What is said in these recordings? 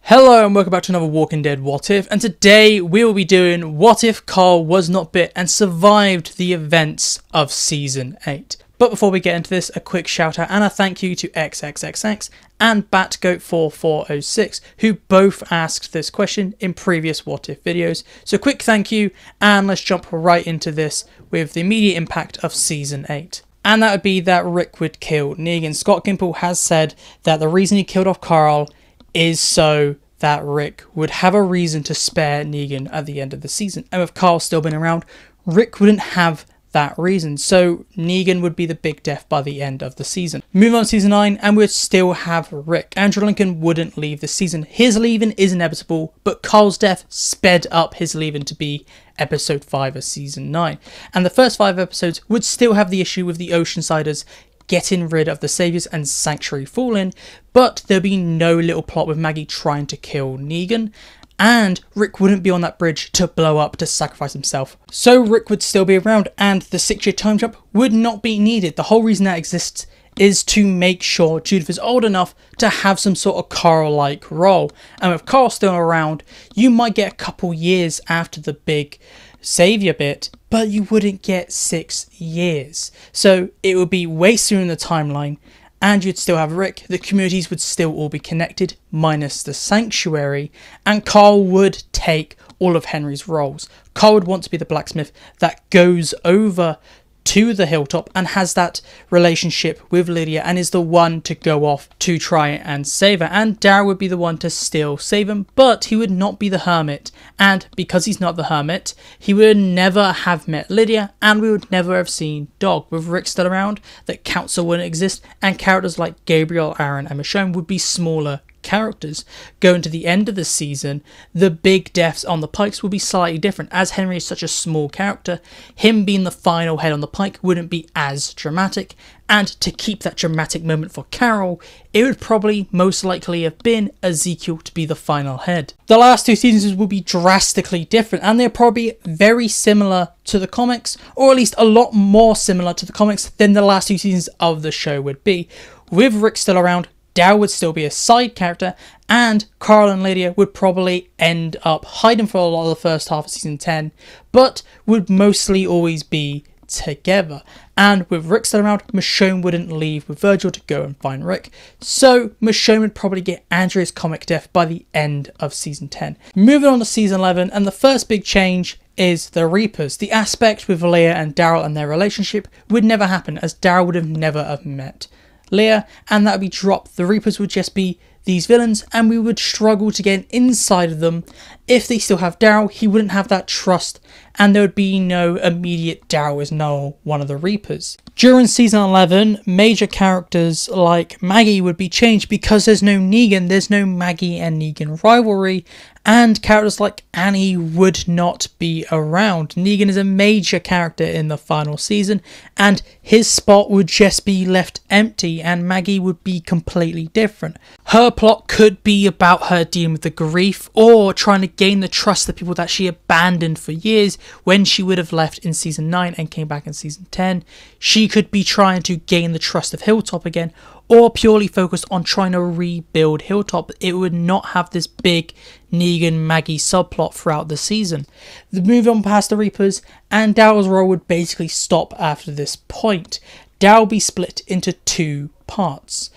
Hello and welcome back to another Walking Dead What If, and today we will be doing What If Carl was not bit and survived the events of Season 8. But before we get into this, a quick shout out and a thank you to XXXX and Batgoat4406 who both asked this question in previous What If videos. So quick thank you, and let's jump right into this with the immediate impact of Season 8. And that would be that Rick would kill Negan. Scott Gimple has said that the reason he killed off Carl is so that Rick would have a reason to spare Negan at the end of the season. And with Carl still been around, Rick wouldn't have that reason. So Negan would be the big death by the end of the season. Move on to season 9 and we'd still have Rick. Andrew Lincoln wouldn't leave the season. His leaving is inevitable, but Carl's death sped up his leaving to be episode 5 of season 9. And the first 5 episodes would still have the issue with the Oceansiders getting rid of the Saviors and Sanctuary falling, but there'd be no little plot with Maggie trying to kill Negan, and Rick wouldn't be on that bridge to blow up to sacrifice himself. So Rick would still be around and the 6-year time jump would not be needed. The whole reason that exists is to make sure Judith is old enough to have some sort of Carl-like role. And with Carl still around, you might get a couple years after the big Savior bit, but you wouldn't get 6 years. So it would be way sooner in the timeline, and you'd still have Rick. The communities would still all be connected, minus the Sanctuary, and Carl would take all of Henry's roles. Carl would want to be the blacksmith that goes over to the hilltop and has that relationship with Lydia and is the one to go off to try and save her, and Daryl would be the one to still save him, but he would not be the hermit, and because he's not the hermit, he would never have met Lydia, and we would never have seen Dog. With Rick still around, that council wouldn't exist, and characters like Gabriel, Aaron and Michonne would be smaller characters. Going to the end of the season, the big deaths on the pikes will be slightly different. As Henry is such a small character, him being the final head on the pike wouldn't be as dramatic, and to keep that dramatic moment for Carol, it would probably most likely have been Ezekiel to be the final head. The last 2 seasons will be drastically different, and they're probably very similar to the comics, or at least a lot more similar to the comics than the last 2 seasons of the show would be. With Rick still around, Daryl would still be a side character, and Carl and Lydia would probably end up hiding for a lot of the first half of season 10, but would mostly always be together. And with Rick still around, Michonne wouldn't leave with Virgil to go and find Rick, so Michonne would probably get Andrea's comic death by the end of season 10. Moving on to season 11, and the first big change is the Reapers. The aspect with Leah and Daryl and their relationship would never happen, as Daryl would have never have met Leah, and that would be dropped. The Reapers would just be these villains, and we would struggle to get inside of them. If they still have Daryl, he wouldn't have that trust, and there would be no immediate Daryl is now one of the Reapers. During season 11, major characters like Maggie would be changed because there's no Negan, there's no Maggie and Negan rivalry, and characters like Annie would not be around. Negan is a major character in the final season, and his spot would just be left empty, and Maggie would be completely different. Her plot could be about her dealing with the grief, or trying to gain the trust of the people that she abandoned for years when she would have left in season 9 and came back in season 10. She could be trying to gain the trust of Hilltop again, or purely focused on trying to rebuild Hilltop. It would not have this big Negan-Maggie subplot throughout the season. The move on past the Reapers, and Daryl's role would basically stop after this point. Daryl would be split into 2 parts.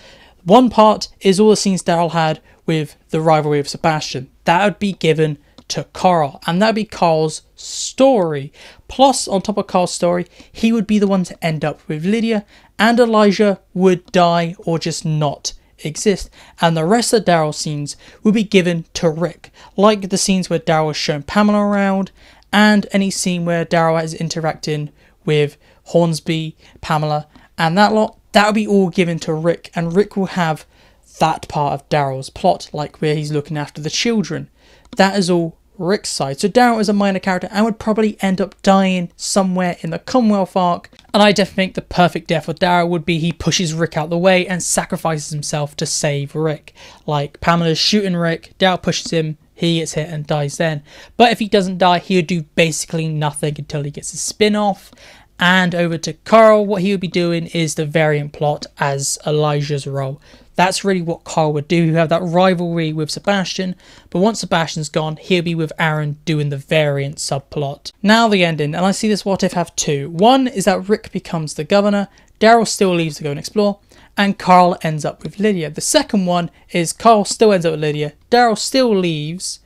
One part is all the scenes Daryl had with the rivalry of Sebastian. That would be given to Carl, and that would be Carl's story. Plus, on top of Carl's story, he would be the one to end up with Lydia, and Elijah would die or just not exist, and the rest of Daryl's scenes would be given to Rick, like the scenes where Daryl is shown Pamela around, and any scene where Daryl is interacting with Hornsby, Pamela, and that lot. That would be all given to Rick, and Rick will have that part of Daryl's plot, like where he's looking after the children. That is all Rick's side. So Daryl is a minor character and would probably end up dying somewhere in the Commonwealth arc. And I definitely think the perfect death for Daryl would be he pushes Rick out the way and sacrifices himself to save Rick. Like Pamela's shooting Rick, Daryl pushes him, he gets hit and dies then. But if he doesn't die, he would do basically nothing until he gets a spin-off. And over to Carl, what he would be doing is the variant plot as Elijah's role. That's really what Carl would do. He'll have that rivalry with Sebastian, but once Sebastian's gone, he'll be with Aaron doing the variant subplot. Now the ending, and I see this what if have two. One is that Rick becomes the governor, Daryl still leaves to go and explore, and Carl ends up with Lydia. The second one is Carl still ends up with Lydia, Daryl still leaves,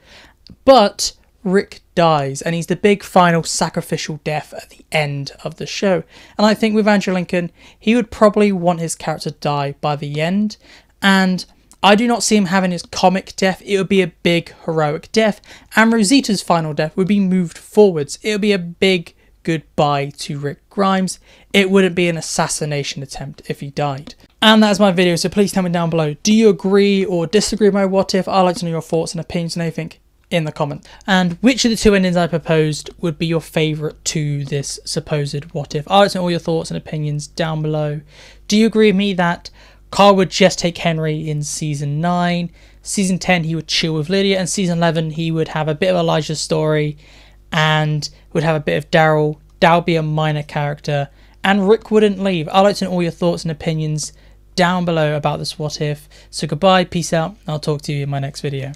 but Rick dies, and he's the big final sacrificial death at the end of the show. And I think with Andrew Lincoln, he would probably want his character to die by the end, and I do not see him having his comic death. It would be a big heroic death, and Rosita's final death would be moved forwards. It would be a big goodbye to Rick Grimes. It wouldn't be an assassination attempt if he died. And that's my video, so please tell me down below, do you agree or disagree with my what if? I'd like to know your thoughts and opinions and anything in the comments. And which of the two endings I proposed would be your favourite to this supposed what if? I'd like to know all your thoughts and opinions down below. Do you agree with me that Carl would just take Henry in season 9, season 10 he would chill with Lydia, and season 11 he would have a bit of Elijah's story and would have a bit of Daryl be a minor character, and Rick wouldn't leave? I'd like to know all your thoughts and opinions down below about this what if. So goodbye, peace out, I'll talk to you in my next video.